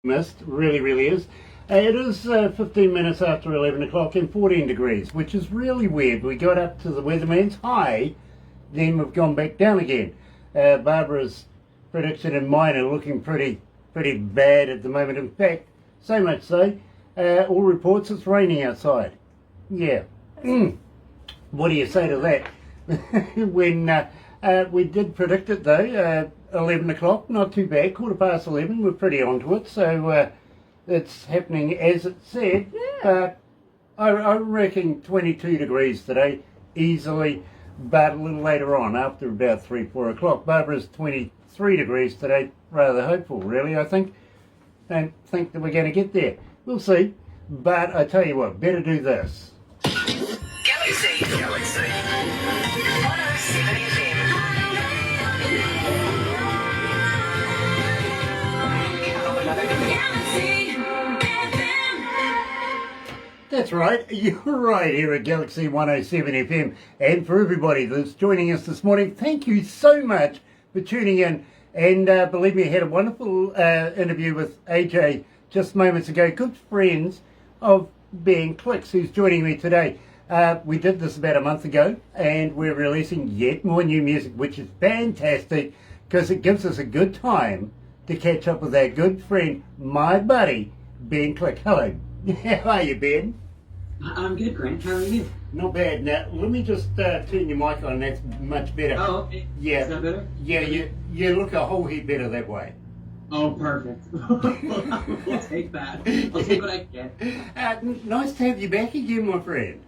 mist, really is. It is 15 minutes after 11 o'clock and 14 degrees, which is really weird. We got up to the weatherman's high, then we've gone back down again. Barbara's prediction and mine are looking pretty bad at the moment. In fact, so much so, all reports it's raining outside. Yeah. What do you say to that? When we did predict it though, 11 o'clock, not too bad, 11:15, we're pretty onto it, so it's happening as it said. Yeah. I reckon 22 degrees today, easily, but a little later on, after about 3-4 o'clock. Barbara's 23 degrees today, rather hopeful really, I think. Don't think that we're going to get there. We'll see, but I tell you what, better do this. Galaxy 107fm. That's right, you're right here at Galaxy 107 FM. And for everybody that's joining us this morning, thank you so much for tuning in. And believe me, I had a wonderful interview with AJ just moments ago, good friends of Ben Klick, who's joining me today. We did this about a month ago, and we're releasing yet more new music, which is fantastic, because it gives us a good time to catch up with our good friend, my buddy, Ben Klick. Hello. How are you, Ben? I'm good, Grant. How are you? Not bad. Now, let me just turn your mic on. That's much better. Oh, okay. Yeah. Is that better? Yeah, you look a whole heap better that way. Oh, perfect. I'll take that. I'll take what I can get. Nice to have you back again, my friend.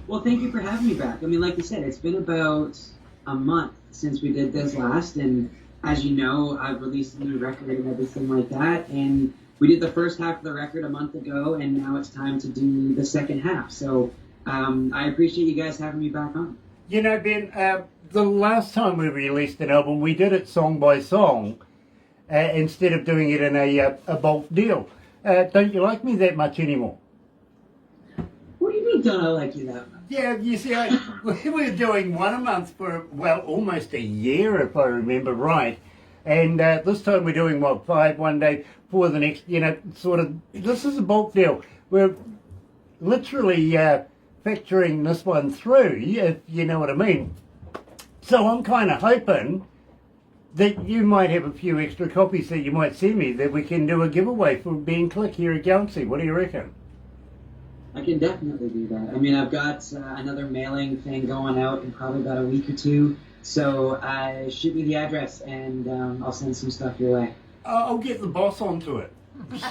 Well, thank you for having me back. I mean, like you said, it's been about a month since we did this last, and as you know, I've released a new record and everything like that, and we did the first half of the record a month ago, and now it's time to do the second half. So I appreciate you guys having me back on. You know, Ben, the last time we released an album, we did it song by song instead of doing it in a bulk deal. Don't you like me that much anymore? What do you mean, don't I like you that much? Yeah, you see, we were doing one a month for, well, almost a year, if I remember right. And this time we're doing, 5 one day, 4 the next, sort of, this is a bulk deal. We're literally factoring this one through, if you know what I mean. So I'm kind of hoping that you might have a few extra copies that you might send me that we can do a giveaway for Ben Klick here at Galaxy. What do you reckon? I can definitely do that. I mean, I've got another mailing thing going out in probably about a week or two. So shoot me the address and I'll send some stuff your way. I'll get the boss onto it.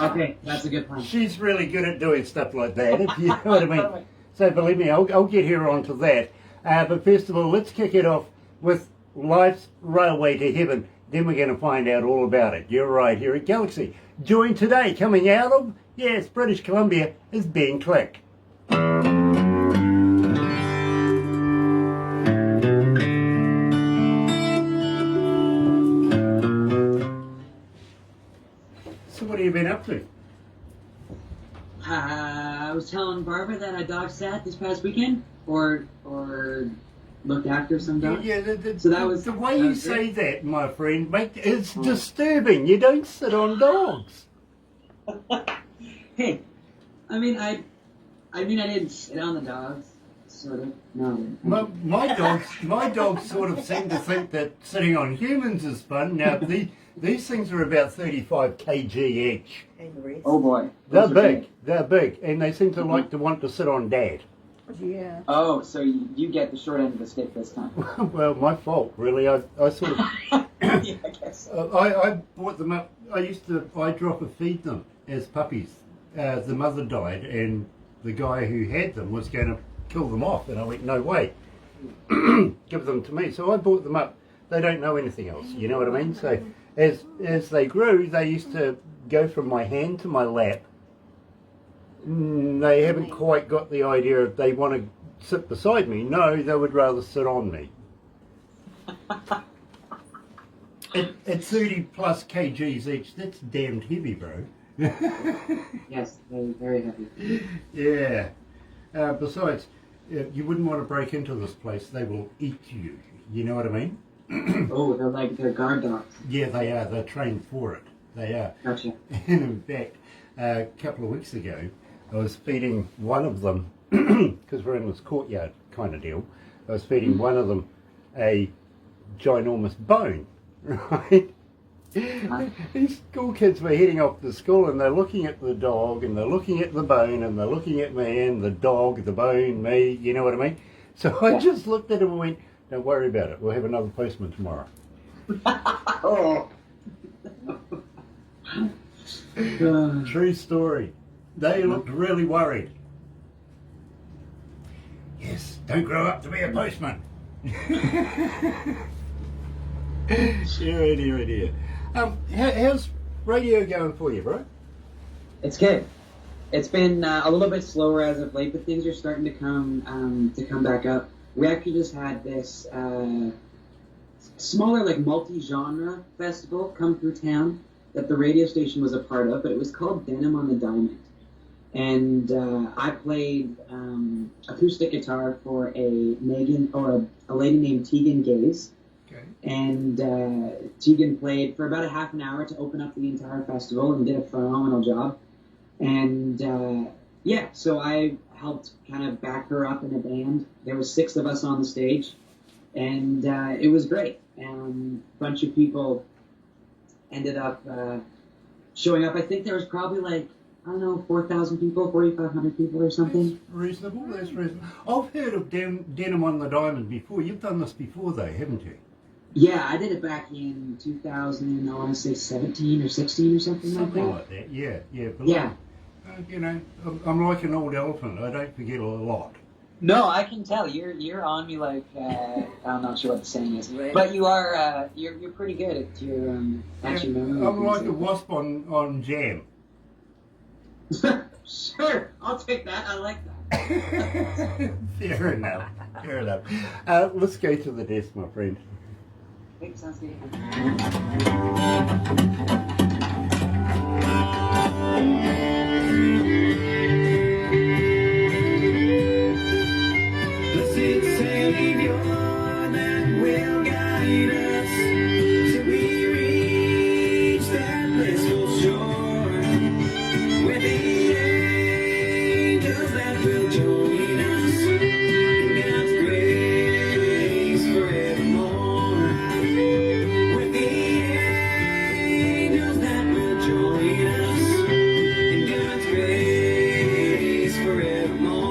Okay, that's a good plan. She's really good at doing stuff like that, if you know what I mean. So believe me, I'll get her onto that. But first of all, let's kick it off with Life's Railway to Heaven. Then we're going to find out all about it. You're right here at Galaxy. Joined today, coming out of, yes, British Columbia, is Ben Klick. So what have you been up to? I was telling Barbara that I dog sat this past weekend, or looked after some dogs. Yeah, So that was the way you say that, my friend, mate, it's disturbing. You don't sit on dogs. Hey, I mean I didn't sit on the dogs, sort of. No. My dogs sort of seem to think that sitting on humans is fun. Now these things are about 35 kg each. Oh boy. They're big, and they seem to like to want to sit on Dad. Yeah. Oh, so you get the short end of the stick this time. Well, my fault, really. I sort of Yeah, I guess. I brought them up. I drop and feed them as puppies. The mother died, and the guy who had them was going to kill them off, and I went, no way, give them to me. So I brought them up. They don't know anything else, you know what I mean? So as they grew, they used to go from my hand to my lap. They haven't quite got the idea if they want to sit beside me. No, they would rather sit on me. At 30 plus kgs each, that's damned heavy, bro. Yes, very, very heavy. Yeah. Besides, you wouldn't want to break into this place. They will eat you. You know what I mean? Oh, they're guard dogs. Yeah, they are. They're trained for it. They are. Gotcha. And in fact, a couple of weeks ago, I was feeding one of them, because we're in this courtyard kind of deal, I was feeding one of them a ginormous bone, right? These school kids were heading off to school and they're looking at the dog and they're looking at the bone and they're looking at me and the dog, the bone, me, you know what I mean? So I just looked at him and went, don't worry about it, we'll have another postman tomorrow. Oh. True story. They looked really worried. Yes, don't grow up to be a postman. Dear. How's radio going for you, bro? It's good. It's been a little bit slower as of late, but things are starting to come back up. We actually just had this smaller, like multi-genre festival come through town that the radio station was a part of, but it was called Denim on the Diamond. And I played acoustic guitar for a lady named Tegan Gaze. Okay. And Tegan played for about a half an hour to open up the entire festival and did a phenomenal job. And so I helped kind of back her up in a band. There was 6 of us on the stage, and it was great. A bunch of people ended up showing up. I think there was probably 4,000 people, 4,500 people or something. That's reasonable. I've heard of Denim on the Diamond before. You've done this before though, haven't you? Yeah, I did it back in 2000, I want to say 17 or 16 or something like that. Something like that, yeah. Yeah. I'm like an old elephant. I don't forget a lot. No, I can tell you're on me like I'm not sure what the saying is, but you are you're pretty good at your actually memory. I'm like a wasp on jam. Sure, I'll take that. I like that. Fair enough. Let's go to the desk, my friend. I think sounds good. Blessed Savior, that will guide us till we reach that blissful shore, where the angels that will join us in God's grace forevermore. With the angels that will join us in God's grace forevermore.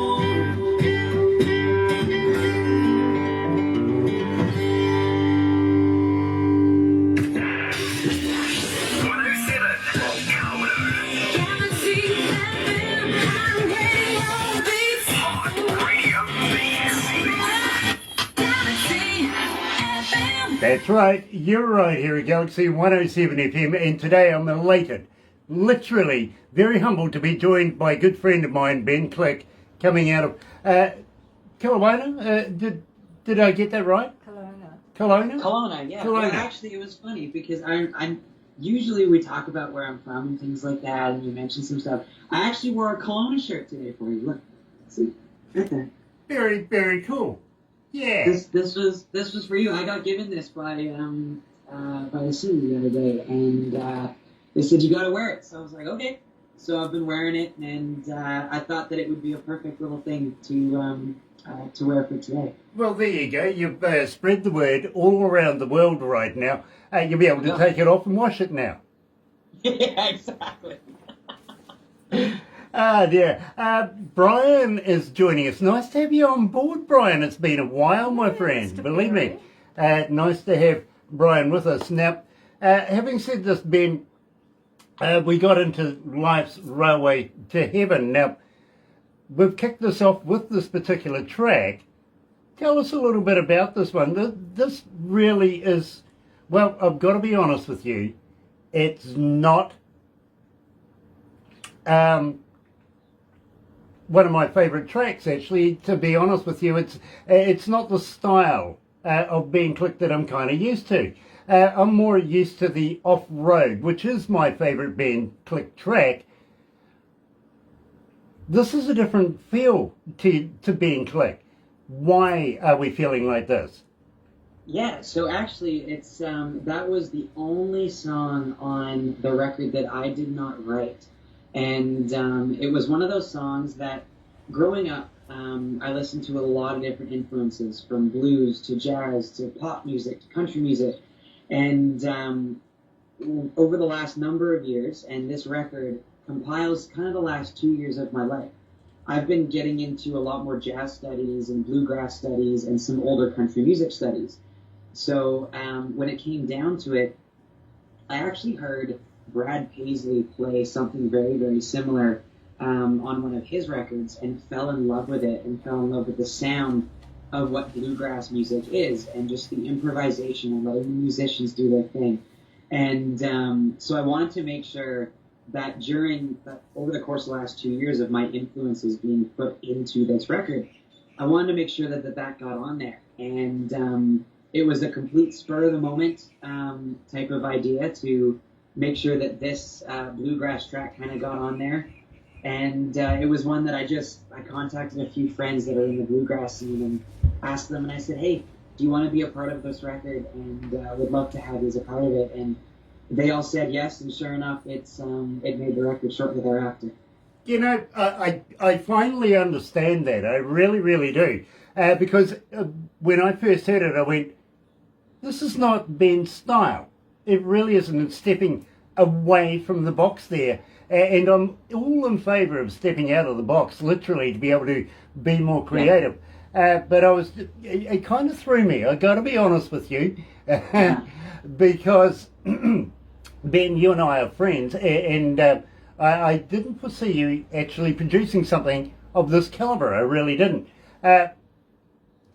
107 Galaxy FM, Radio Galaxy FM. That's right, you're right here at Galaxy 107 FM, and today I'm elated, literally very humbled to be joined by a good friend of mine, Ben Klick, coming out of Kelowna. Did I get that right? Kelowna? Kelowna, yeah. Kelowna. Well, actually, it was funny because I'm usually we talk about where I'm from and things like that, and you mentioned some stuff. I actually wore a Kelowna shirt today for you. Look, see, right there. Very, very cool. Yeah. This was for you. I got given this by the city the other day, and they said you got to wear it. So I was like, okay. So I've been wearing it, and I thought that it would be a perfect little thing to wear for today. Well, there you go. You've spread the word all around the world right now. You'll be able to take it off and wash it now. Yeah, exactly. Dear. Brian is joining us. Nice to have you on board, Brian. It's been a while, my friend. Believe me. Nice to have Brian with us. Now, having said this, Ben, we got into life's railway to heaven. Now, we've kicked this off with this particular track. Tell us a little bit about this one. This really is, well, I've got to be honest with you, it's not one of my favourite tracks, actually, to be honest with you. It's not the style of Ben Klick that I'm kind of used to. I'm more used to the Off-Road, which is my favourite Ben Klick track. This is a different feel to Ben Klick. Why are we feeling like this? Yeah, so actually, it's that was the only song on the record that I did not write, and it was one of those songs that, growing up, I listened to a lot of different influences, from blues to jazz to pop music to country music, and over the last number of years, and this record compiles kind of the last 2 years of my life. I've been getting into a lot more jazz studies and bluegrass studies and some older country music studies. So when it came down to it, I actually heard Brad Paisley play something very, very similar on one of his records and fell in love with it and fell in love with the sound of what bluegrass music is and just the improvisation and letting the musicians do their thing. And so I wanted to make sure that over the course of the last 2 years of my influences being put into this record, I wanted to make sure that that got on there. And it was a complete spur of the moment type of idea to make sure that this bluegrass track kind of got on there. And it was one that I contacted a few friends that are in the bluegrass scene and asked them, and I said, hey, do you want to be a part of this record? And would love to have you as a part of it. And they all said yes, and sure enough, it made the record shortly thereafter. You know, I finally understand that. I really, really do. Because when I first heard it, I went, this is not Ben's style. It really isn't. It's stepping away from the box there. And I'm all in favour of stepping out of the box, literally, to be able to be more creative. But it kind of threw me. I got to be honest with you, because Ben, you and I are friends, and I didn't foresee you actually producing something of this calibre. I really didn't. Got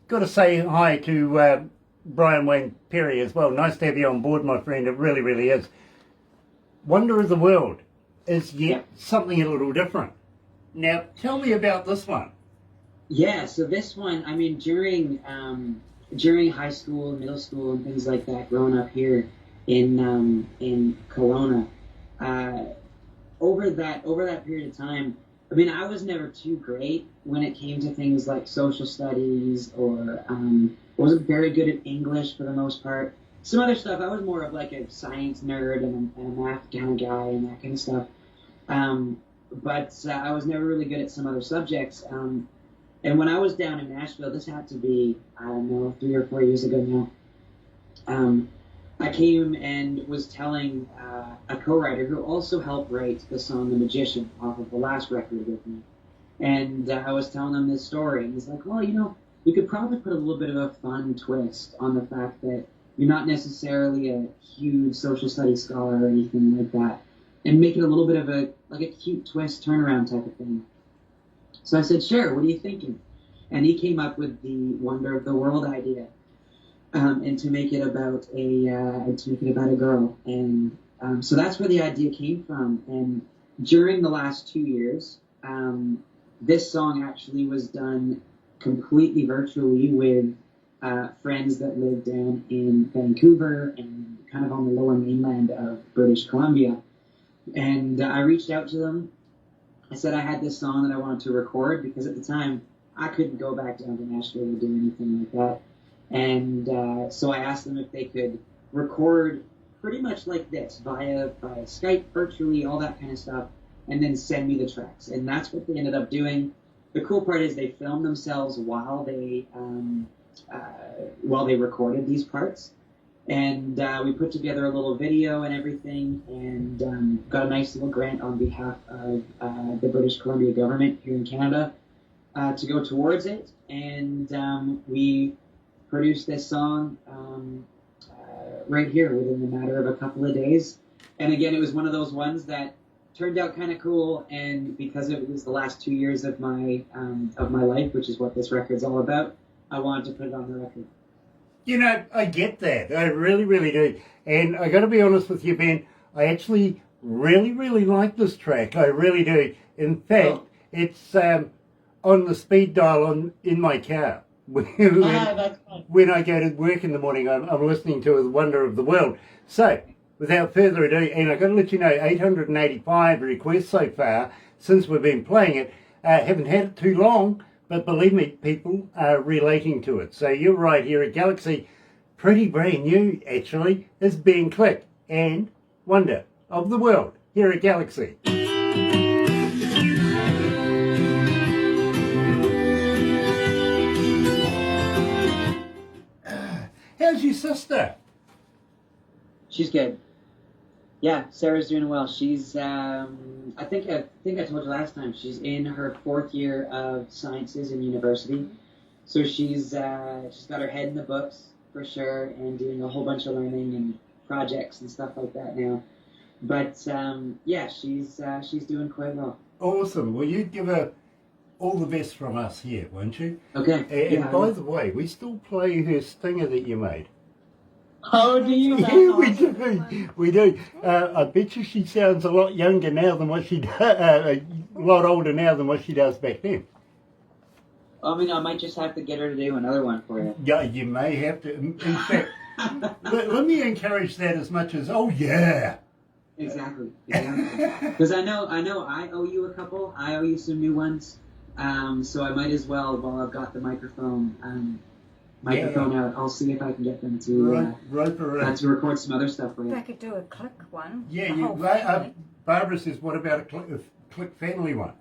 to say hi to Brian Wayne Perry as well. Nice to have you on board, my friend. It really, really is. Wonder of the World is yet something a little different. Now, tell me about this one. Yeah, so this one, I mean, during high school, middle school, and things like that, growing up here in Kelowna, over that period of time, I mean, I was never too great when it came to things like social studies, or wasn't very good at English for the most part. Some other stuff, I was more of like a science nerd and a math kind of guy and that kind of stuff. But I was never really good at some other subjects. And when I was down in Nashville, this had to be, I don't know, 3 or 4 years ago now, I came and was telling a co-writer who also helped write the song The Magician off of the last record with me. And I was telling him this story, and he's like, well, you know, we could probably put a little bit of a fun twist on the fact that you're not necessarily a huge social studies scholar or anything like that, and make it a little bit of a cute twist turnaround type of thing. So I said, sure, what are you thinking? And he came up with the Wonder of the World idea, and to make it about a girl. And so that's where the idea came from. And during the last 2 years, this song actually was done completely virtually with friends that live down in Vancouver and kind of on the lower mainland of British Columbia. And I reached out to them. I said I had this song that I wanted to record, because at the time I couldn't go back down to Nashville or do anything like that. And so I asked them if they could record pretty much like this via Skype, virtually, all that kind of stuff, and then send me the tracks. And that's what they ended up doing. The cool part is they filmed themselves while they recorded these parts. And we put together a little video and everything, and got a nice little grant on behalf of the British Columbia government here in Canada to go towards it. And we produced this song right here within the matter of a couple of days. And again, it was one of those ones that turned out kind of cool, and because it was the last 2 years of my life, which is what this record's all about, I wanted to put it on the record. You know, I get that. I really, really do. And I got to be honest with you, Ben, I actually really, really like this track. I really do. In fact, it's on the speed dial in my car. When I go to work in the morning, I'm listening to The Wonder of the World. So, without further ado, and I've got to let you know, 885 requests so far since we've been playing it. Haven't had it too long, but believe me, people are relating to it. So you're right here at Galaxy, pretty brand new actually, is Ben Klick and Wonder of the World here at Galaxy. How's your sister? She's good. Yeah, Sarah's doing well. She's, I think I told you last time, she's in her 4th year of sciences in university. So she's got her head in the books for sure, and doing a whole bunch of learning and projects and stuff like that now. But yeah, she's doing quite well. Awesome. Well, you give her all the best from us here, won't you? Okay. And by the way, we still play her stinger that you made. Oh, do you? Yeah, we do. We do. I bet you she sounds a lot younger now than what she does, a lot older now than what she does back then. I mean, I might just have to get her to do another one for you. Yeah, you may have to. In fact, let me encourage that as much as, oh yeah. Exactly. Because I know I owe you a couple. I owe you some new ones. So I might as well, while I've got the microphone out, I'll see if I can get them to to record some other stuff for you. I could do a Klick one. Yeah, the whole family. Barbara says, what about a Klick family one?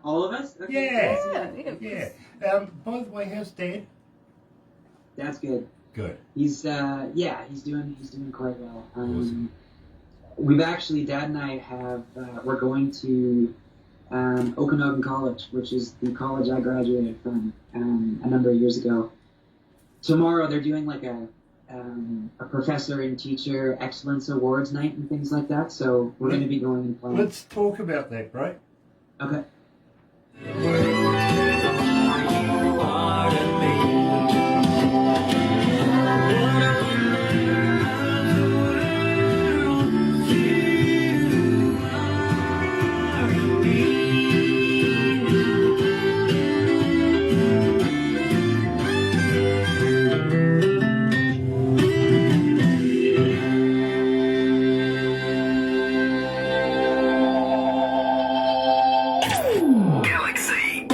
All of us? Okay. Yeah. By the way, how's Dad? That's good. Good. He's doing quite well. Awesome. We've actually, Dad and I we're going to Okanagan College, which is the college I graduated from a number of years ago. Tomorrow they're doing like a professor and teacher excellence awards night and things like that. So we're going to be going and playing. Let's talk about that, bro. Okay. Galaxy.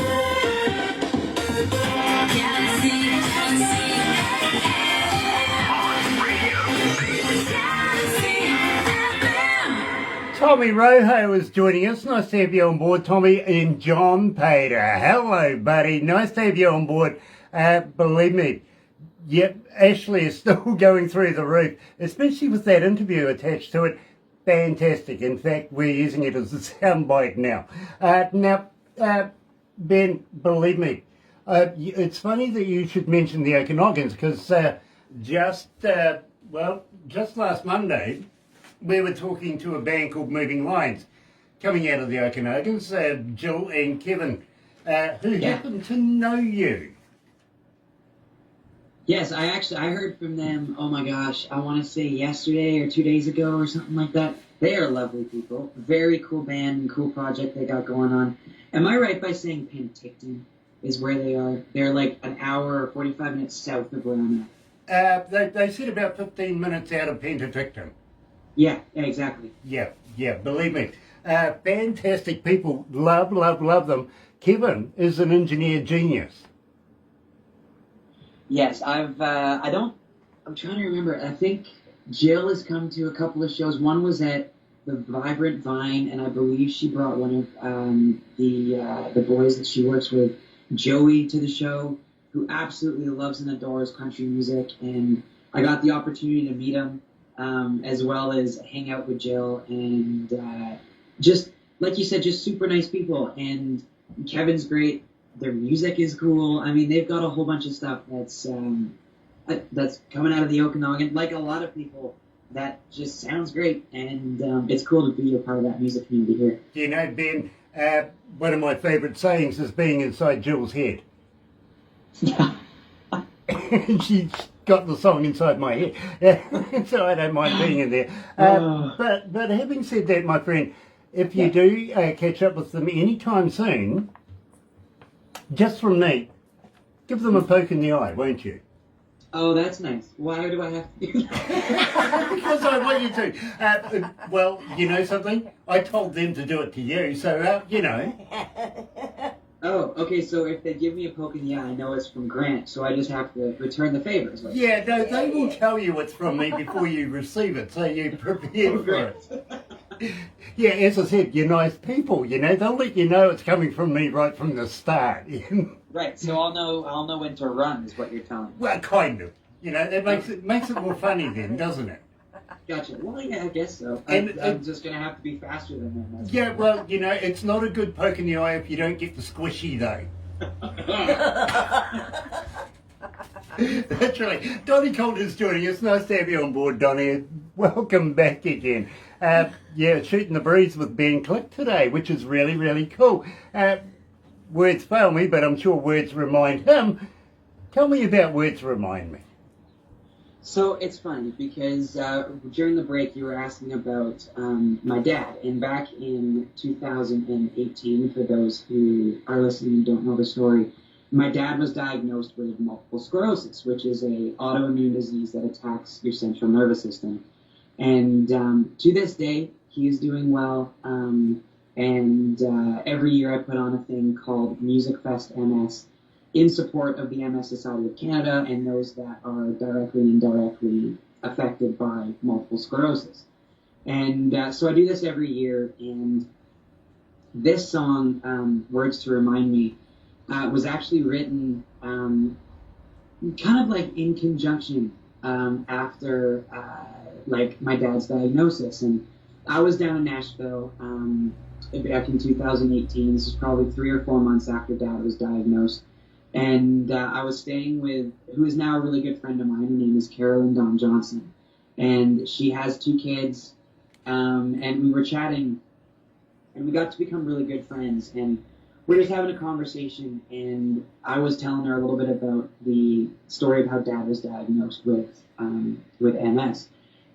Tommy Rojo is joining us. Nice to have you on board, Tommy. And John Pater. Hello, buddy. Nice to have you on board. Believe me, yep, Ashley is still going through the roof, especially with that interview attached to it. Fantastic. In fact, we're using it as a soundbite now. Ben, believe me, it's funny that you should mention the Okanogans because just last Monday, we were talking to a band called Moving Lines coming out of the Okanogans, Jill and Kevin, who happen to know you. Yes, I heard from them, oh my gosh, I want to say yesterday or 2 days ago or something like that. They are lovely people. Very cool band and cool project they got going on. Am I right by saying Penticton is where they are? They're like an hour or 45 minutes south of where I'm at. They said about 15 minutes out of Penticton. Yeah, exactly. Yeah, believe me. Fantastic people. Love them. Kevin is an engineer genius. Yes, I'm trying to remember. I think Jill has come to a couple of shows. One was at the Vibrant Vine, and I believe she brought one of the boys that she works with, Joey, to the show, who absolutely loves and adores country music. And I got the opportunity to meet him, as well as hang out with Jill. And just, like you said, just super nice people. And Kevin's great. Their music is cool. I mean, they've got a whole bunch of stuff that's coming out of the Okanagan. Like a lot of people, that just sounds great, and it's cool to be a part of that music community here. You know, Ben, one of my favourite sayings is being inside Jill's head. She's got the song inside my head, so I don't mind being in there. But having said that, my friend, if you do catch up with them anytime soon, just from me, give them a poke in the eye, won't you? Oh, that's nice. Why do I have to do that? Because I want you to. Well, you know something? I told them to do it to you, so, you know. Oh, okay. So if they give me a poke in the eye, I know it's from Grant. So I just have to return the favor. Is what you're Yeah, no, they will tell you it's from me before you receive it, so you prepare for it. Yeah, as I said, you're nice people, you know. They'll let you know it's coming from me right from the start. Right. So I'll know when to run. Is what you're telling me. Well, kind of. You know, that makes it more funny then, doesn't it? Gotcha. Well, yeah, I guess so. And- I'm just gonna have to be faster than them. That's Yeah, well, you know, it's not a good poke in the eye if you don't get the squishy, though. That's right. Donnie Coulter's joining us. Nice to have you on board, Donnie. Welcome back again. Yeah, shooting the breeze with Ben Klick today, which is really, really cool. Words fail me, but I'm sure words remind him. Tell me about words remind me. So it's funny because during the break you were asking about my dad, and back in 2018, for those who are listening and don't know the story, my dad was diagnosed with multiple sclerosis, which is a autoimmune disease that attacks your central nervous system. And to this day, he is doing well. And every year I put on a thing called Music Fest MS, in support of the MS Society of Canada and those that are directly and indirectly affected by multiple sclerosis. And so I do this every year, and this song, Words to Remind Me, was actually written kind of like in conjunction after like my dad's diagnosis. And I was down in Nashville back in 2018. This is probably 3 or 4 months after Dad was diagnosed. And I was staying with, who is now a really good friend of mine. Her name is Carolyn Dawn Johnson. And she has 2 kids. And we were chatting, and we got to become really good friends. And we were just having a conversation, and I was telling her a little bit about the story of how Dad was diagnosed with MS.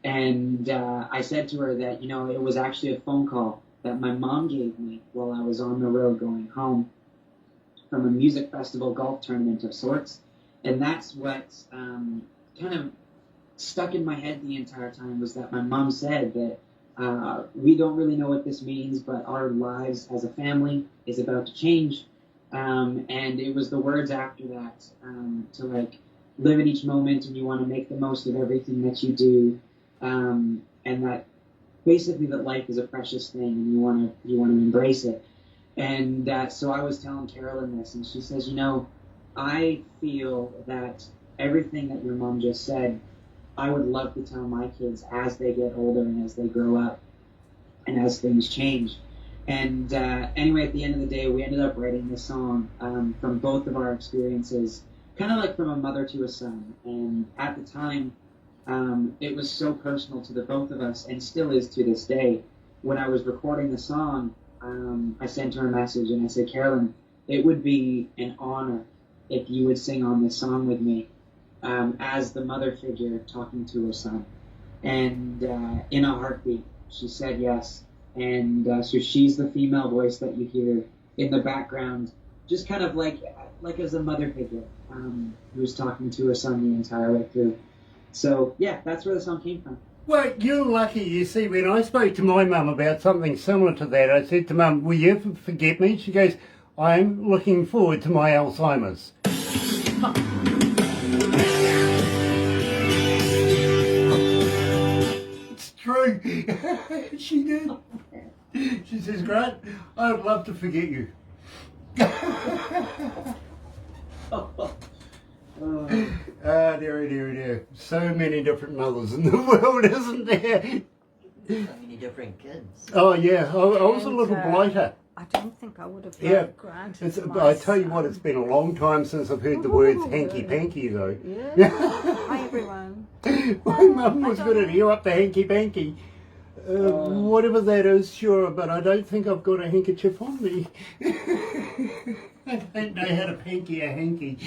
And I said to her that, you know, it was actually a phone call that my mom gave me while I was on the road going home from a music festival golf tournament of sorts. And that's what kind of stuck in my head the entire time, was that my mom said that we don't really know what this means, but our lives as a family is about to change. And it was the words after that to like live in each moment, and you want to make the most of everything that you do. And that basically that life is a precious thing, and you want to embrace it. And so I was telling Carolyn this, and she says, you know, I feel that everything that your mom just said, I would love to tell my kids as they get older and as they grow up and as things change. And anyway, at the end of the day, we ended up writing this song from both of our experiences, kind of like from a mother to a son. And at the time, it was so personal to the both of us, and still is to this day. When I was recording the song, I sent her a message, and I said, Carolyn, it would be an honor if you would sing on this song with me as the mother figure talking to her son. And in a heartbeat, she said yes. And so she's the female voice that you hear in the background, just kind of like as a mother figure who's talking to her son the entire way through. So, yeah, that's where the song came from. Well, you're lucky. You see, when I spoke to my mum about something similar to that, I said to Mum, will you ever forget me? She goes, I'm looking forward to my Alzheimer's. It's true. She did. She says, Grant, I would love to forget you. Dear. So many different mothers in the world, isn't there? So many different kids. Oh, yeah. I was a little blighter. I don't think I would have Yeah. granted I tell you what, it's been a long time since I've heard the words hanky-panky, though. Yeah. Hi, everyone. My mum was good at you up the hanky-panky. Whatever that is, sure, but I don't think I've got a handkerchief on me. I don't know how to panky a hanky.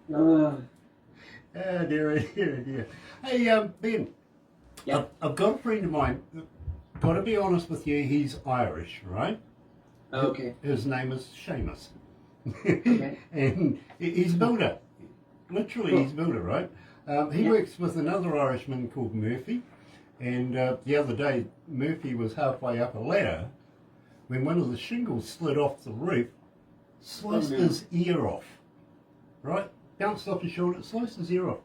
Dear. Hey, Ben. Yeah. I've got a friend of mine. Got to be honest with you, he's Irish, right? Okay. His name is Seamus. Okay. And he's a builder. Literally, he's a builder, right? He works with another Irishman called Murphy. And the other day, Murphy was halfway up a ladder when one of the shingles slid off the roof sliced Oh, no. his ear off. Right? Bounced off his shoulder, sliced his ear off.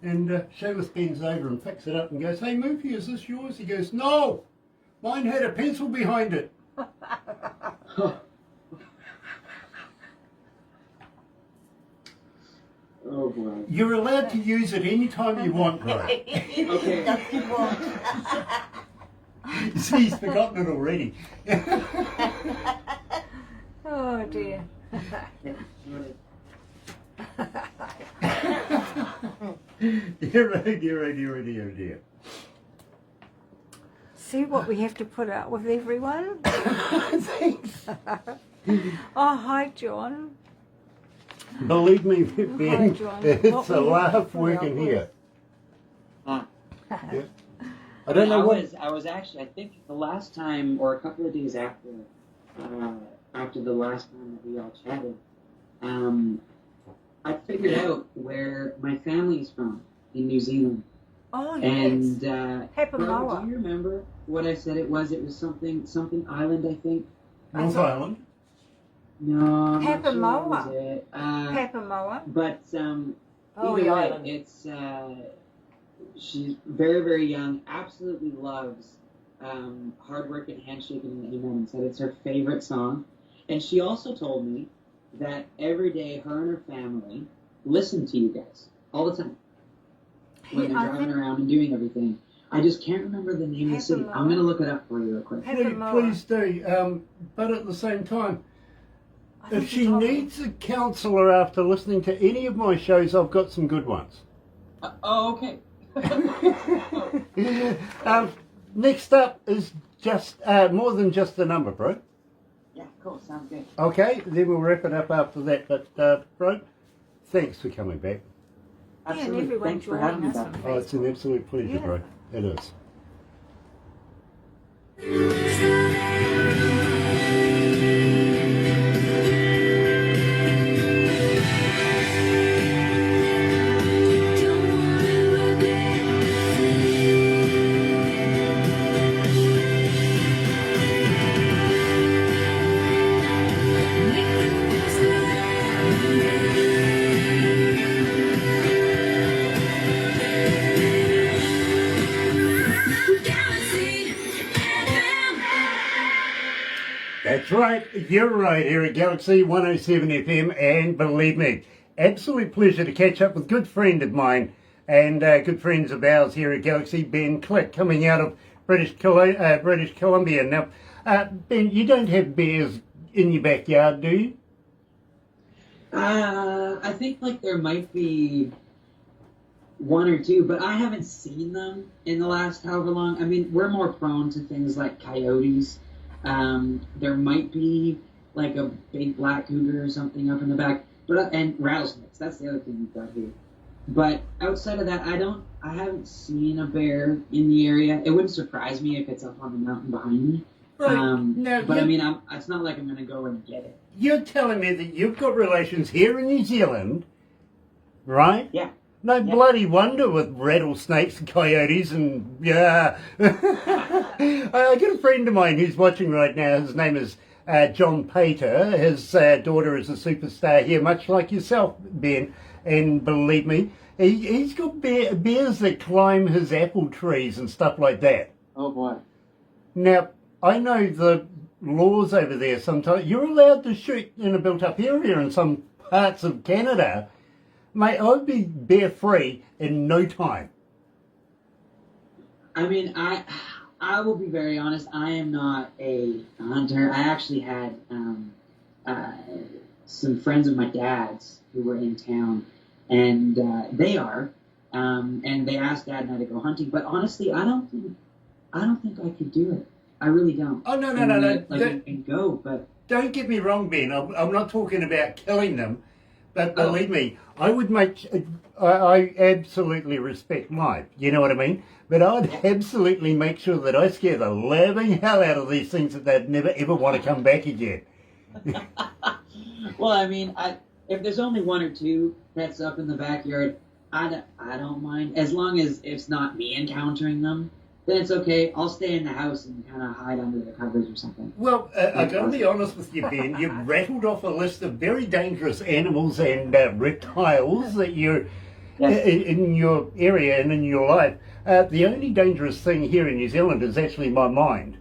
And Seamus bends over and picks it up and goes, "Hey, Moofy, is this yours?" He goes, "No! Mine had a pencil behind it." Oh boy. You're allowed to use it anytime you want, right? Okay. That's you want. You see, he's forgotten it already. Oh dear. Dear. See what we have to put up with, everyone? Thanks. Oh, hi, John. Believe me, Ben, John. it's What a we have to laugh put working up with. here. Huh. Yeah. I don't know what. I was actually, I think the last time, or a couple of days after the last time that we all chatted, I figured out where my family's from in New Zealand. Oh, And yes. Hapamoa. Bro, do you remember what I said it was? It was something island, I think. North Island. No, I'm not sure what Hapamoa. was it. Papamoa. But Oh, either the way, island. it's she's very, very young. Absolutely loves "Hard Work and Handshake and Amen," and said it's her favorite song. And she also told me that every day her and her family listen to you guys all the time when they're I driving think- around and doing everything. I just can't remember the name of the city. I'm gonna look it up for you real quick. Please do. But at the same time, I think if she you told me. needs a counsellor after listening to any of my shows, I've got some good ones. Oh, okay. Next up is just more than just a number, bro. Yeah, cool. Sounds good. Okay, then we'll wrap it up after that. But, bro, thanks for coming back. and Absolutely. everyone Thanks for having me joining us back. on Oh, it's an absolute pleasure, Yeah. bro. It is. That's right, you're right here at Galaxy 107 FM, and believe me, absolute pleasure to catch up with a good friend of mine and good friends of ours here at Galaxy, Ben Klick, coming out of British Columbia. Now, Ben, you don't have bears in your backyard, do you? I think like there might be one or two, but I haven't seen them in the last however long. I mean, we're more prone to things like coyotes. There might be like a big black cougar or something up in the back, but and rattlesnakes. That's the other thing we've got here. But outside of that, I haven't seen a bear in the area. It wouldn't surprise me if it's up on the mountain behind me. Now, But I mean, it's not like I'm gonna go and get it. you're telling me that you've got relations here in New Zealand, right? Yeah. No Yeah. bloody wonder with rattlesnakes and coyotes and yeah. I got a friend of mine who's watching right now. His name is John Pater. His daughter is a superstar here, much like yourself, Ben. And believe me, he's got bears that climb his apple trees and stuff like that. Oh boy. Now, I know the laws over there sometimes. You're allowed to shoot in a built-up area in some parts of Canada. Mate, I'd be bear free in no time. I mean, I will be very honest. I am not a hunter. I actually had some friends of my dad's who were in town, and they are, and they asked Dad and I to go hunting. But honestly, I don't think I could do it. I really don't. Oh, no. Like I can go, but Don't get me wrong, Ben. I'm not talking about killing them, but believe me, I would make. I absolutely respect life. You know what I mean? But I'd absolutely make sure that I scare the living hell out of these things that they'd never ever want to come back again. well, I mean, if there's only one or two that's up in the backyard, I don't mind as long as it's not me encountering them. then it's okay. I'll stay in the house and kind of hide under the covers or something. Well, I've got to be honest with you, Ben. You've rattled off a list of very dangerous animals and reptiles that you're Yes. in your area and in your life. The only dangerous thing here in New Zealand is actually my mind.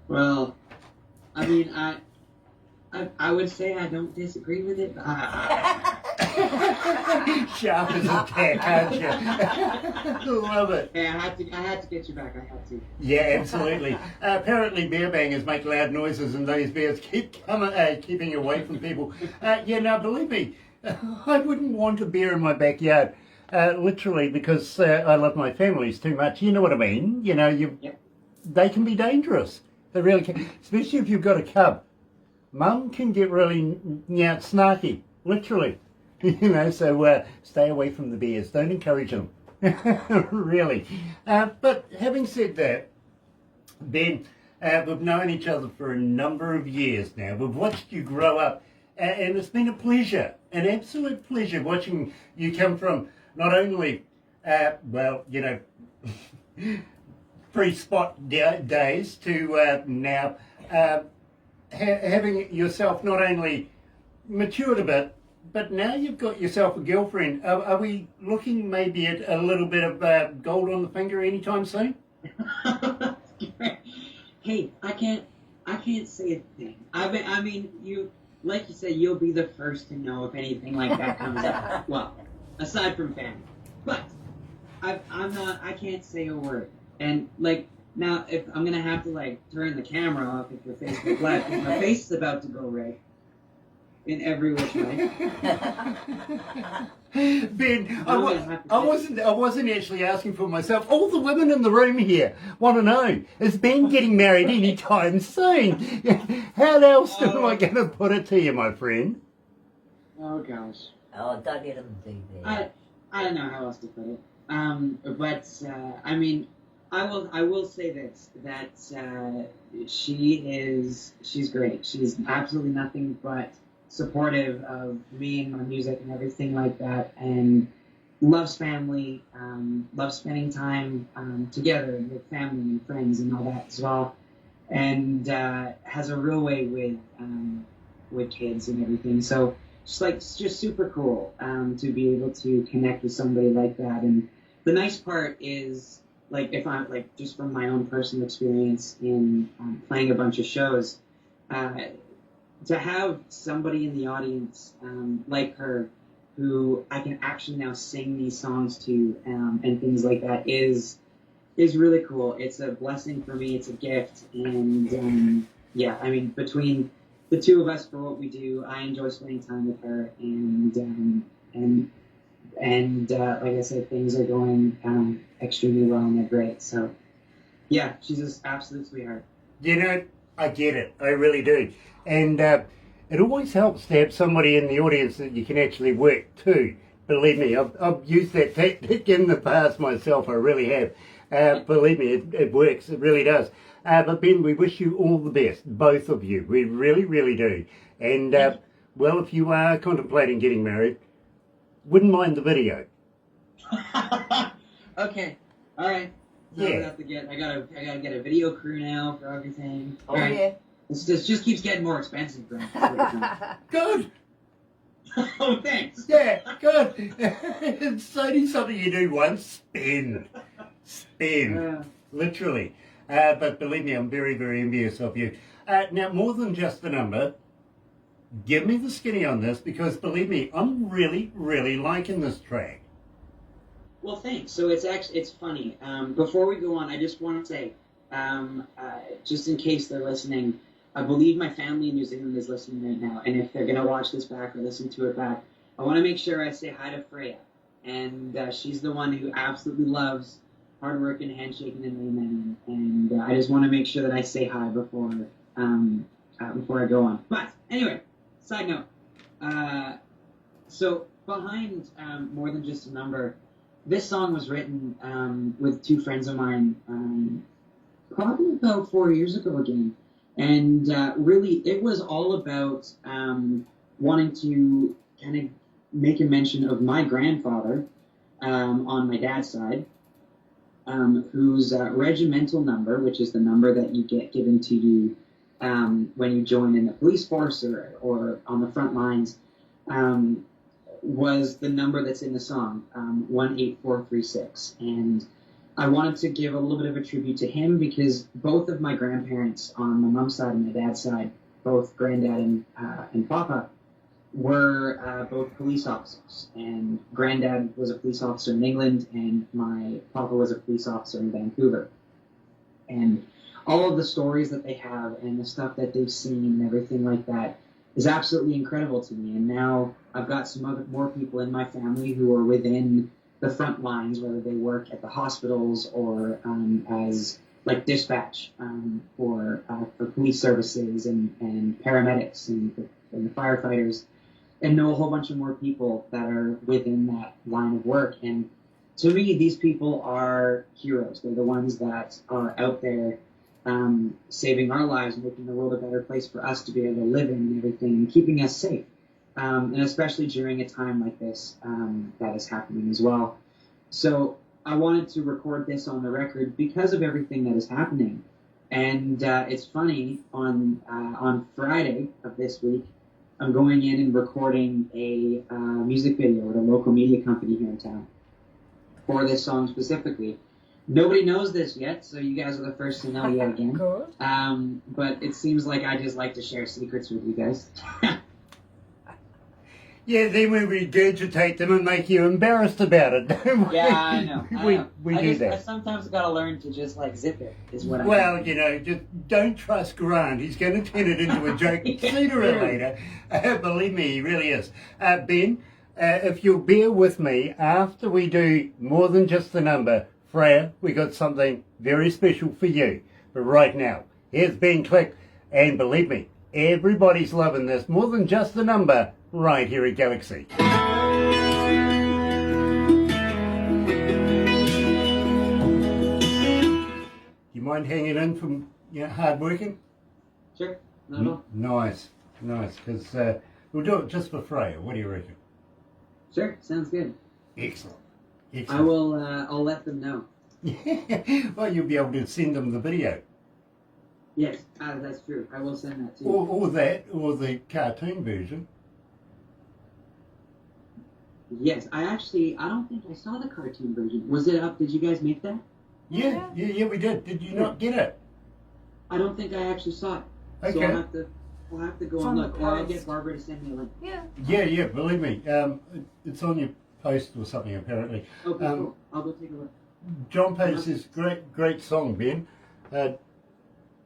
Well, I mean, I would say I don't disagree with it. But Sharp as a tack, aren't you? Love it. hey, I had to get you back. I had to. Yeah, absolutely. Apparently, bear bangers make loud noises, and those bears keep keeping away from people. Yeah, now believe me, I wouldn't want a bear in my backyard, literally, because I love my families too much. You know what I mean? You know, Yep. they can be dangerous. They really can, especially if you've got a cub. Mum can get really snarky, literally. You know, so stay away from the bears. Don't encourage them. Really. But having said that, Ben, we've known each other for a number of years now. We've watched you grow up, and it's been a pleasure, an absolute pleasure watching you come from not only, well, you know, pre-spot days to now having yourself not only matured a bit, but now you've got yourself a girlfriend. Are we looking maybe at a little bit of gold on the finger anytime soon? Hey, I can't say a thing. I mean, you, like you said, you'll be the first to know if anything like that comes up. Well, aside from family, but I can't say a word. And like now, if I'm gonna have to like turn the camera off if your Facebook Live, because my face is about to go red in every which way. Ben, I wasn't actually asking for myself. All the women in the room here want to know, is Ben getting married anytime soon? How else am I going to put it to you, my friend? Oh gosh. Oh, don't let him do that. I don't know how else to put it. But I mean, I will say this, that she's great. She's absolutely nothing but supportive of me and my music and everything like that, and loves family, loves spending time together with family and friends and all that as well, and has a real way with kids and everything. So it's just super cool to be able to connect with somebody like that. And the nice part is, like, if I'm like, just from my own personal experience in playing a bunch of shows, to have somebody in the audience like her, who I can actually now sing these songs to and things like that is really cool. It's a blessing for me. It's a gift, and yeah, I mean, between the two of us for what we do, I enjoy spending time with her, and like I said, things are going extremely well and they're great. So yeah, she's just absolute sweetheart. You know, I get it. I really do. And it always helps to have somebody in the audience that you can actually work to. Believe me, I've used that tactic in the past myself. I really have. Believe me, it works. It really does. But Ben, we wish you all the best, both of you. We really, really do. And, well, if you are contemplating getting married, wouldn't mind the video. Okay, all right. So Yeah. I gotta get a video crew now for everything. Oh, All right. yeah. This just keeps getting more expensive, bro. Good. Oh, thanks. Yeah, good. It's only something you do once. Spin. Literally. But believe me, I'm very, very envious of you. Now, more than just the number, give me the skinny on this, because believe me, I'm really, really liking this track. Well, thanks. So it's funny. Before we go on, I just want to say, just in case they're listening, I believe my family in New Zealand is listening right now, and if they're going to watch this back or listen to it back, I want to make sure I say hi to Freya. And she's the one who absolutely loves hard work and handshaking and amen. And I just want to make sure that I say hi before I go on. But anyway, side note. So behind More Than Just a Number, this song was written with two friends of mine probably about 4 years ago again. And really, it was all about wanting to kind of make a mention of my grandfather, on my dad's side, whose regimental number, which is the number that you get given to you when you join in the police force or on the front lines, was the number that's in the song, 18436. And I wanted to give a little bit of a tribute to him because both of my grandparents on my mom's side and my dad's side, both granddad and papa, were both police officers. And granddad was a police officer in England, and my papa was a police officer in Vancouver. And all of the stories that they have and the stuff that they've seen and everything like that is absolutely incredible to me. And now I've got some more people in my family who are within the front lines, whether they work at the hospitals or as like dispatch for police services and paramedics and the firefighters, and know a whole bunch of more people that are within that line of work. And to me, these people are heroes. They're the ones that are out there saving our lives, making the world a better place for us to be able to live in and everything, and keeping us safe. And especially during a time like this that is happening as well. So I wanted to record this on the record because of everything that is happening. And it's funny, on Friday of this week, I'm going in and recording a music video with a local media company here in town for this song specifically. Nobody knows this yet, so you guys are the first to know yet again. Good. But it seems like I just like to share secrets with you guys. Yeah, then we regurgitate them and make you embarrassed about it, don't we? Yeah, I know. We do that. I sometimes gotta learn to just like zip it, is what I mean. Well, just don't trust Grant. He's going to turn it into a joke sooner or later. Believe me, he really is. Ben, if you'll bear with me, after we do more than just the number, Freya, we got something very special for you. But right now, here's Ben Klick, and believe me, everybody's loving this more than just the number right here at Galaxy. You mind hanging in from hard working? Sure. No. Nice, because we'll do it just for Freya. What do you reckon? Sure, sounds good. Excellent. I will. I'll let them know. Well, you'll be able to send them the video. Yes, that's true. I will send that to you. Or the cartoon version. Yes, I don't think I saw the cartoon version. Was it up? Did you guys make that? Yeah, we did. Did you not get it? I don't think I actually saw it. Okay. So I'll have to go and look. Or I'll get Barbara to send me a link. Yeah. Yeah, believe me. It's on your post or something apparently. Okay, cool. I'll go take a look. John Page says, great song, Ben.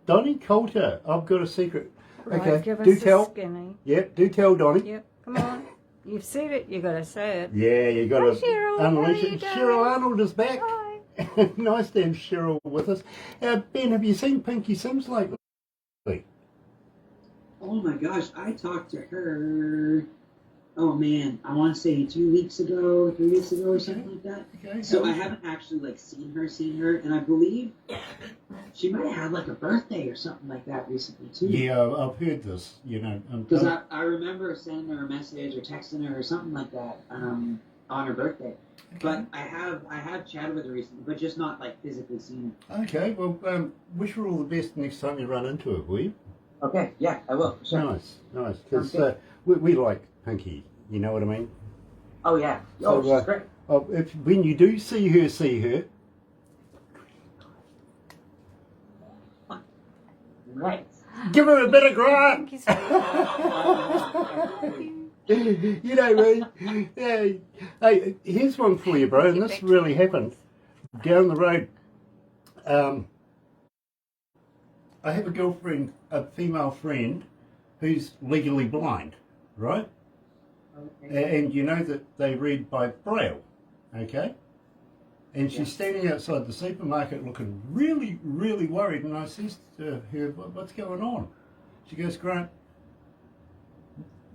Donnie Coulter, I've got a secret. Right, Okay, give us do a tell. skinny. Yep, do tell, Donnie. Yep, come on. You've said it, you gotta say it. Yeah, you got to Hi, Cheryl. unleash How you it. doing? Cheryl Arnold is back. Hi. Nice to have Cheryl with us. Ben, have you seen Pinky Sims lately? Oh my gosh, I talked to her. Oh man, I want to say 2 weeks ago, 3 weeks ago, or something like that. Okay. So I haven't actually seen her, and I believe she might have had like a birthday or something like that recently too. Yeah, I've heard this. Because I remember sending her a message or texting her or something like that on her birthday. But I have chatted with her recently, but just not physically seen her. Okay, well, wish her all the best next time you run into her, will you? Okay, yeah, I will. For sure. Nice. Because we like Pinky, you know what I mean? Oh yeah. So, She's great. When you do see her. Right. Give her a bit of grant. Thank you so You know me. Yeah. Hey, here's one for you, bro, and this really happened. Down the road, I have a girlfriend, a female friend, who's legally blind, right? Okay. And you know that they read by Braille, okay? And she's standing outside the supermarket looking really, really worried, and I says to her, what's going on? She goes, Grant,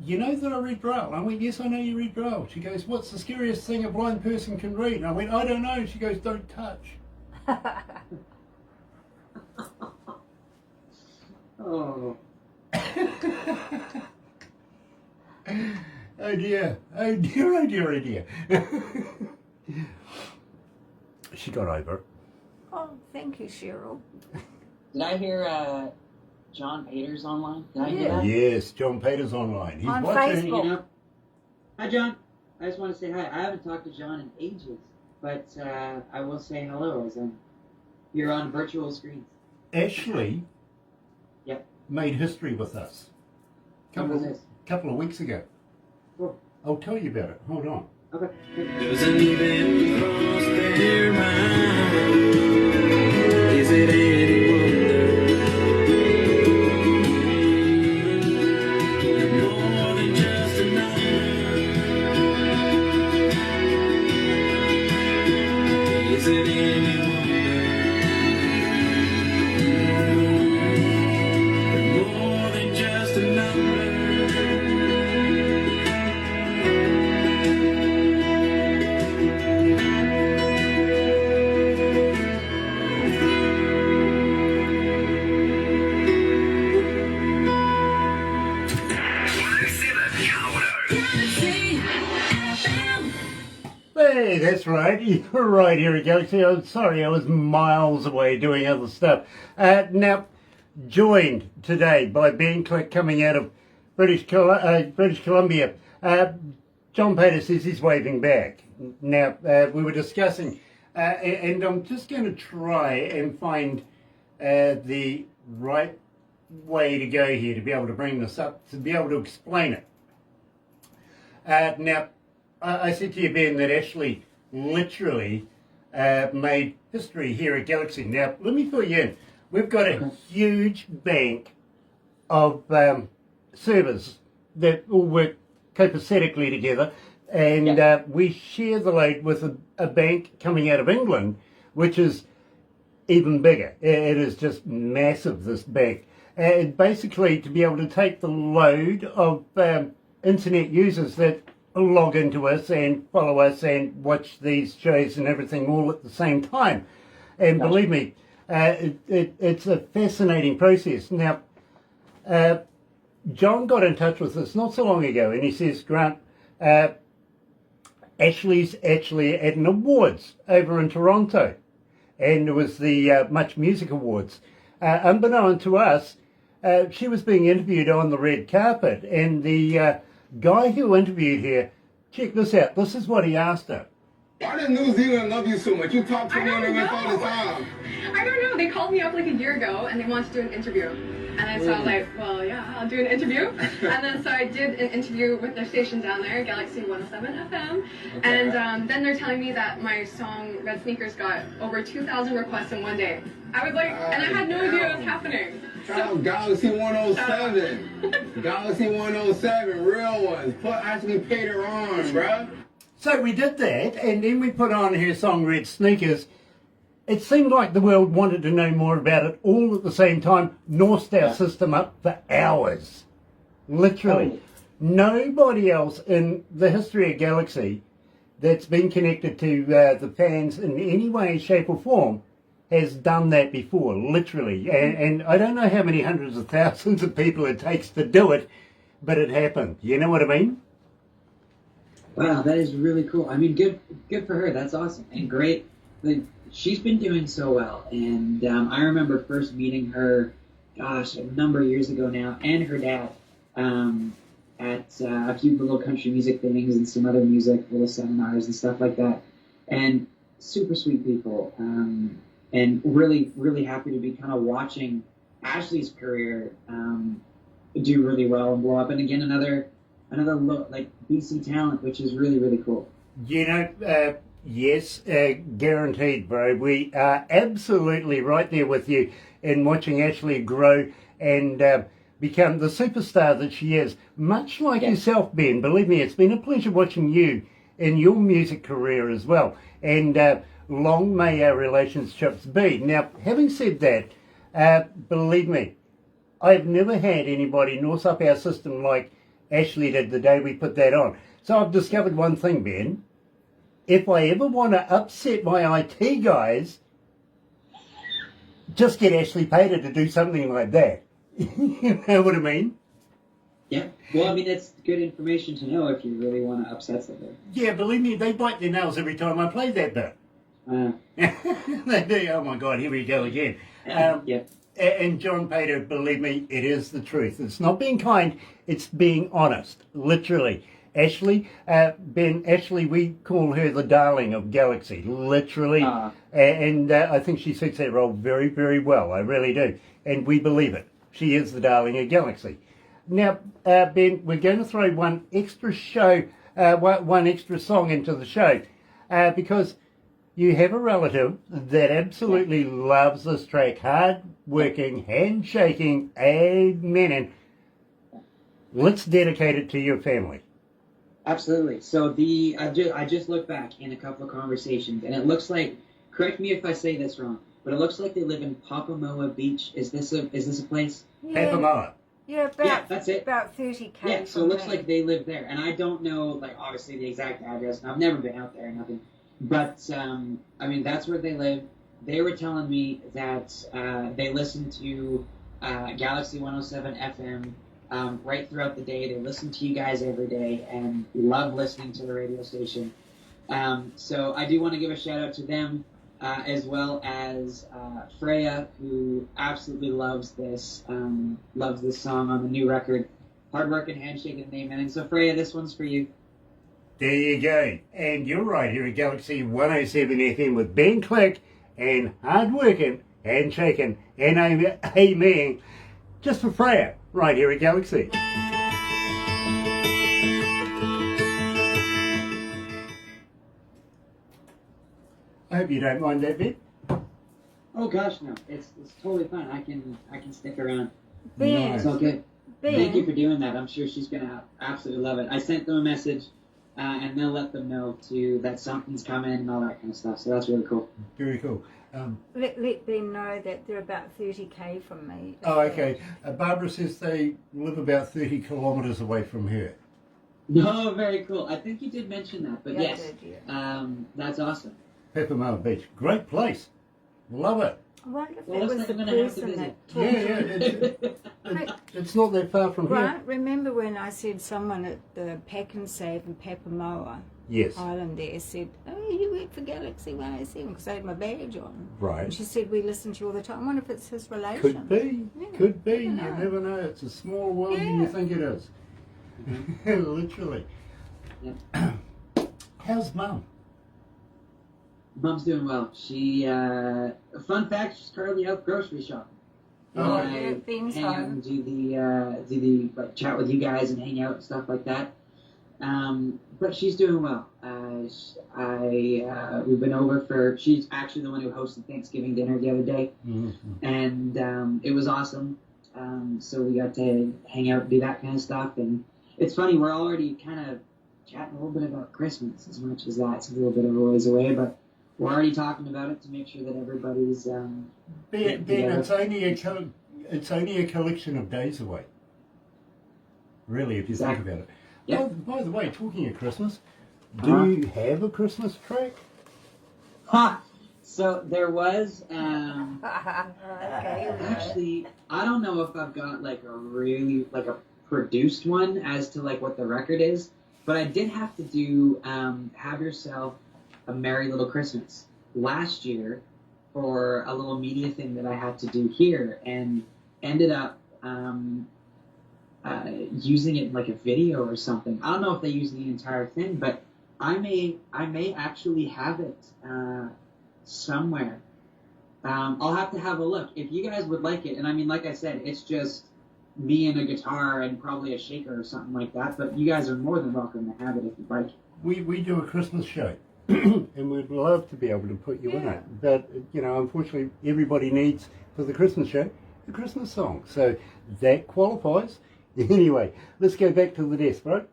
you know that I read Braille? I went, yes, I know you read Braille. She goes, what's the scariest thing a blind person can read? And I went, I don't know. She goes, don't touch. Oh. Oh dear. She got over it. Oh, thank you, Cheryl. Did I hear John Pater's online? Did I hear that? Yes, John Peter's online. He's On watching. Facebook. You know? Hi, John. I just want to say hi. I haven't talked to John in ages, but I will say hello as I'm here on virtual screens. Ashley Yep. made history with us When was this? couple of weeks ago. Cool. I'll tell you about it. Hold on. Okay. Doesn't even cross their mind. Is it any wonder? You're more than just a number. Is it any wonder? You're more than just a number. Hey, that's right. You're right here at Galaxy. I'm sorry, I was miles away doing other stuff. Now, joined today by Ben Klick coming out of British Columbia. John Pater says he's waving back. Now, we were discussing, and I'm just going to try and find the right way to go here to be able to bring this up, to be able to explain it. Now, I said to you, Ben, that Ashley literally made history here at Galaxy. Now, let me fill you in. We've got a huge bank of servers that all work copacetically together, and we share the load with a bank coming out of England, which is even bigger. It is just massive, this bank. And basically, to be able to take the load of internet users that log into us and follow us and watch these shows and everything all at the same time. And believe me, it's a fascinating process. Now, John got in touch with us not so long ago, and he says, Grant, Ashley's actually at an awards over in Toronto, and it was the Much Music Awards. Unbeknown to us, she was being interviewed on the red carpet, and the guy who interviewed her, check this out, this is what he asked her. Why does New Zealand love you so much? You talk to me on the all the time. I don't know. They called me up like a year ago and they wanted to do an interview. And then so I was like, well, yeah, I'll do an interview. And then so I did an interview with their station down there, galaxy107fm. Okay. And then they're telling me that my song Red Sneakers got over 2,000 requests in one day. I was like, and I had no idea what was happening. So, Galaxy 107. Galaxy 107, real ones. Put Ashley Pater on, bruh. So we did that, and then we put on her song Red Sneakers. It seemed like the world wanted to know more about it all at the same time. Northed our system up for hours. Literally. Nobody else in the history of Galaxy that's been connected to the fans in any way, shape or form has done that before, literally. And I don't know how many hundreds of thousands of people it takes to do it, but it happened. You know what I mean? Wow, that is really cool. I mean, good for her. That's awesome and great. She's been doing so well, and I remember first meeting her, gosh, a number of years ago now, and her dad at a few little country music things and some other music, little seminars and stuff like that. And super sweet people, and really, really happy to be kind of watching Ashley's career do really well and blow up. And again, another look like BC talent, which is really, really cool. You know, yes, guaranteed, bro. We are absolutely right there with you in watching Ashley grow and become the superstar that she is. Much like yourself, Ben. Believe me, it's been a pleasure watching you in your music career as well. And long may our relationships be. Now, having said that, believe me, I've never had anybody north up our system like Ashley did the day we put that on. So I've discovered one thing, Ben. If I ever want to upset my IT guys, just get Ashley Pater to do something like that. You know what I mean? Yeah. Well, I mean, it's good information to know if you really want to upset somebody. Yeah, believe me, they bite their nails every time I play that bit. They do. Oh my God, here we go again. Yeah. And John Pater, believe me, it is the truth. It's not being kind, it's being honest, literally. Ashley, Ashley, we call her the darling of Galaxy, literally. And I think she suits that role very, very well. I really do. And we believe it. She is the darling of Galaxy. Now, Ben, we're going to throw one extra one extra song into the show because you have a relative that absolutely loves this track. Hard working, handshaking, amen. And let's dedicate it to your family. Absolutely. So I just looked back in a couple of conversations, and it looks like, correct me if I say this wrong, but it looks like they live in Papamoa Beach. Is this a place? Yeah. Papamoa. Yeah, that's it. About 30 km. Yeah, so it looks like they live there, and I don't know, like, obviously the exact address, and I've never been out there or nothing, but I mean, that's where they live. They were telling me that they listen to Galaxy 107 FM right throughout the day. They listen to you guys every day and love listening to the radio station. So I do want to give a shout out to them, as well as Freya, who absolutely loves this song on the new record, Hard Work and Handshake and Amen. And so Freya, this one's for you. There you go. And you're right here at Galaxy 107 FM with Ben Klick and Hard Working, Handshaking and Amen. Just for Freya, right here at Galaxy. I hope you don't mind that bit. Oh gosh, no, it's totally fine. I can stick around. Ben, Nice. It's all good. Ben, Thank you for doing that. I'm sure she's gonna absolutely love it. I sent them a message, and they'll let them know too that something's coming and all that kind of stuff. So that's really cool. Very cool. let Ben know that they're about 30k from me. Oh, okay. Barbara says they live about 30 kilometres away from her. No, very cool. I think you did mention that, but Yeah, I yes, did, yeah. that's awesome. Peppermint Beach. Great place. Love it. I wonder if Well, that looks was like the I'm gonna have to person visit. that Yeah, it's not that far from here. Right, remember when I said someone at the Pack and Save in Papamoa Yes. Island there said, oh, you work for Galaxy 107 because I had my badge on. Right. And she said, we listen to you all the time. I wonder if it's his relation. Could be. Yeah, Could be. you You know. never know. It's a smaller world than you Yeah. think it is. Literally. Yeah. How's Mum? Mom's doing well. She, fun fact, she's currently out grocery shopping. Oh, I yeah, Bean's hang out home. and do the like chat with you guys and hang out and stuff like that. But she's doing well. We've been over for. She's actually the one who hosted Thanksgiving dinner the other day, and it was awesome. So we got to hang out and do that kind of stuff, and it's funny. We're already kind of chatting a little bit about Christmas, as much as that's a little bit of a ways away, but we're already talking about it to make sure that everybody's. Ben, it's only a collection of days away. Really, if you think about it. Yeah. Oh, by the way, talking of Christmas, do Uh-huh. you have a Christmas track? Ha! So there was. Okay. Actually, I don't know if I've got like a produced one as to like what the record is, but I did have to do Have Yourself a Merry Little Christmas last year for a little media thing that I had to do here, and ended up using it in like a video or something. I don't know if they use the entire thing, but I may actually have it somewhere. I'll have to have a look. If you guys would like it, and I mean, like I said, it's just me and a guitar and probably a shaker or something like that, but you guys are more than welcome to have it if you'd like. We do a Christmas show, and we'd love to be able to put you in it. But, you know, unfortunately, everybody needs, for the Christmas show, a Christmas song. So that qualifies. Anyway, let's go back to the desk, right?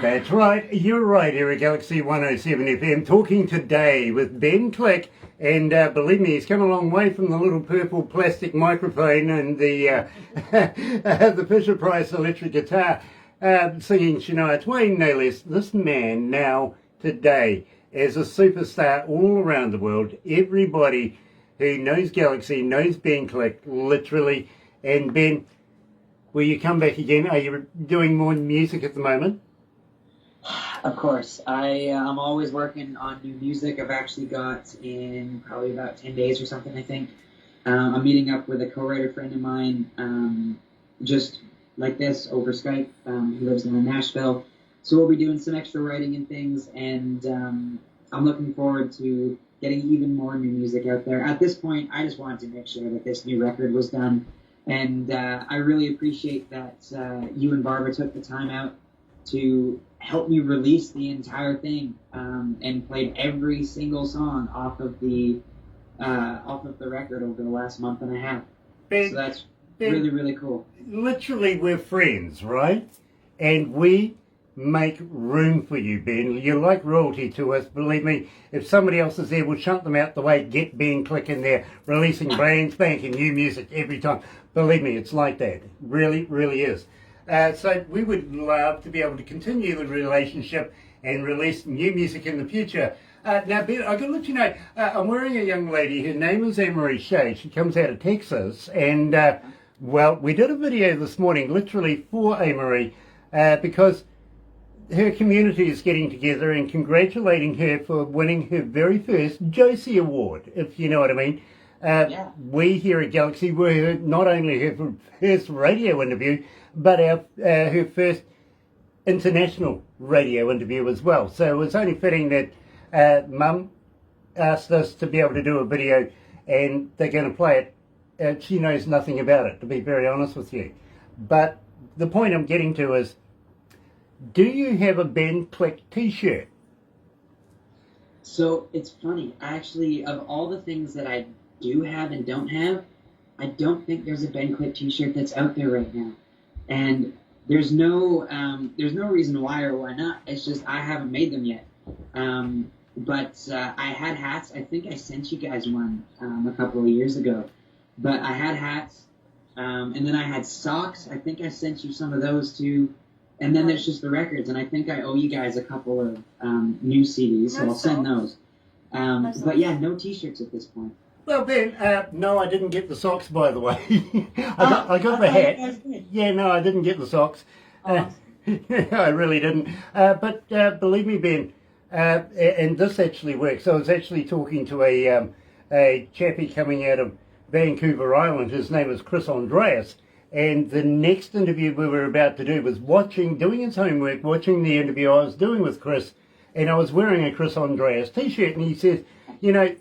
That's right. You're right here at Galaxy 107 FM, talking today with Ben Klick. And believe me, he's come a long way from the little purple plastic microphone and the the Fisher Price electric guitar, singing Shania Twain, no less. This man now, today, is a superstar all around the world. Everybody who knows Galaxy knows Ben Klick, literally. And Ben, will you come back again? Are you doing more music at the moment? Of course. I'm always working on new music. I've actually got in probably about 10 days or something, I think. I'm meeting up with a co-writer friend of mine, just like this, over Skype. He lives in Nashville. So we'll be doing some extra writing and things, and I'm looking forward to getting even more new music out there. At this point, I just wanted to make sure that this new record was done, and I really appreciate that you and Barbara took the time out to help me release the entire thing, and played every single song off of the record over the last month and a half. Ben, so that's Ben, really, really cool. Literally, we're friends, right? And we make room for you, Ben. You're like royalty to us. Believe me, if somebody else is there, we'll shunt them out the way. Get Ben Klick in there, releasing brand spanking new music every time. Believe me, it's like that. Really, really is. So we would love to be able to continue the relationship and release new music in the future. Now, Ben, I've got to let you know, I'm wearing a young lady. Her name is Anne-Marie Shea. She comes out of Texas. And, well, we did a video this morning, literally for Anne-Marie, because her community is getting together and congratulating her for winning her very first Josie Award, if you know what I mean. We here at Galaxy were not only her first radio interview, but her first international radio interview as well. So it was only fitting that Mum asked us to be able to do a video, and they're going to play it. She knows nothing about it, to be very honest with you. But the point I'm getting to is, do you have a Ben Klick t-shirt? So it's funny. I actually, of all the things that I do have and don't have, I don't think there's a Ben Klick t-shirt that's out there right now. And there's no reason why or why not. It's just I haven't made them yet. But I had hats. I think I sent you guys one a couple of years ago. But I had hats, and then I had socks. I think I sent you some of those too. And then there's just the records, and I think I owe you guys a couple of new CDs, so I'll send those. But yeah, no t-shirts at this point. Well, Ben, no, I didn't get the socks, by the way. I got the hat. Yeah, no, I didn't get the socks. I really didn't. But believe me, Ben, and this actually works. I was actually talking to a chappie coming out of Vancouver Island. His name is Chris Andreas. And the next interview we were about to do was doing his homework, watching the interview I was doing with Chris, and I was wearing a Chris Andreas t-shirt, and he said, you know,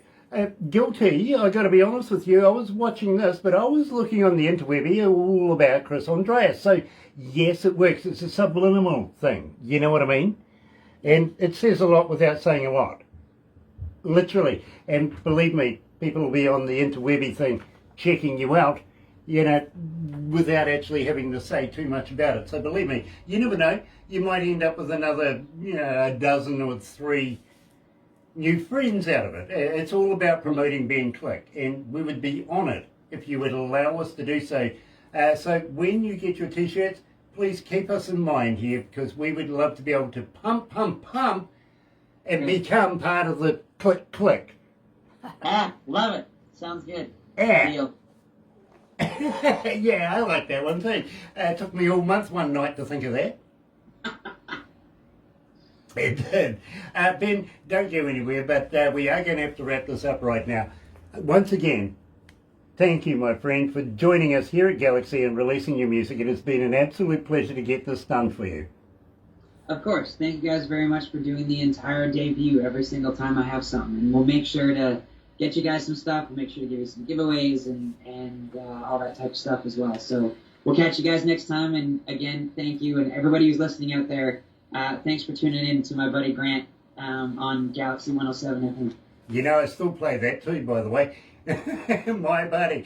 guilty, I got to be honest with you, I was watching this, but I was looking on the interwebby all about Chris Andreas. So, yes, it works. It's a subliminal thing, you know what I mean? And it says a lot without saying a lot, literally. And believe me, people will be on the interwebby thing checking you out, you know, without actually having to say too much about it. So believe me, you never know. You might end up with another, you know, a dozen or 3 new friends out of it. It's all about promoting Ben Klick, and we would be honoured if you would allow us to do so. So when you get your t-shirts, please keep us in mind here, because we would love to be able to pump, and become part of the Klick. Love it. Sounds good. Deal. Yeah, I like that one too. It took me all month one night to think of that. It did. Ben, don't go anywhere, but we are going to have to wrap this up right now. Once again, thank you, my friend, for joining us here at Galaxy and releasing your music. It has been an absolute pleasure to get this done for you. Of course. Thank you guys very much for doing the entire debut every single time I have something. And we'll make sure to get you guys some stuff. We'll make sure to give you some giveaways and all that type of stuff as well. So we'll catch you guys next time. And again, thank you. And everybody who's listening out there, thanks for tuning in to my buddy Grant on Galaxy 107 FM. You know, I still play that too, by the way. My buddy.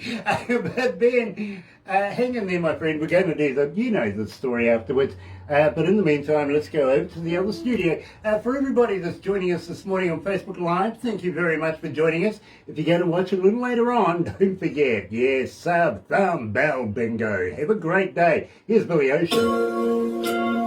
But Ben, hang in there, my friend. We're going to do the story afterwards. But in the meantime, let's go over to the other studio. For everybody that's joining us this morning on Facebook Live, thank you very much for joining us. If you're going to watch a little later on, don't forget, yes, sub, thumb, bell, bingo. Have a great day. Here's Billy Ocean.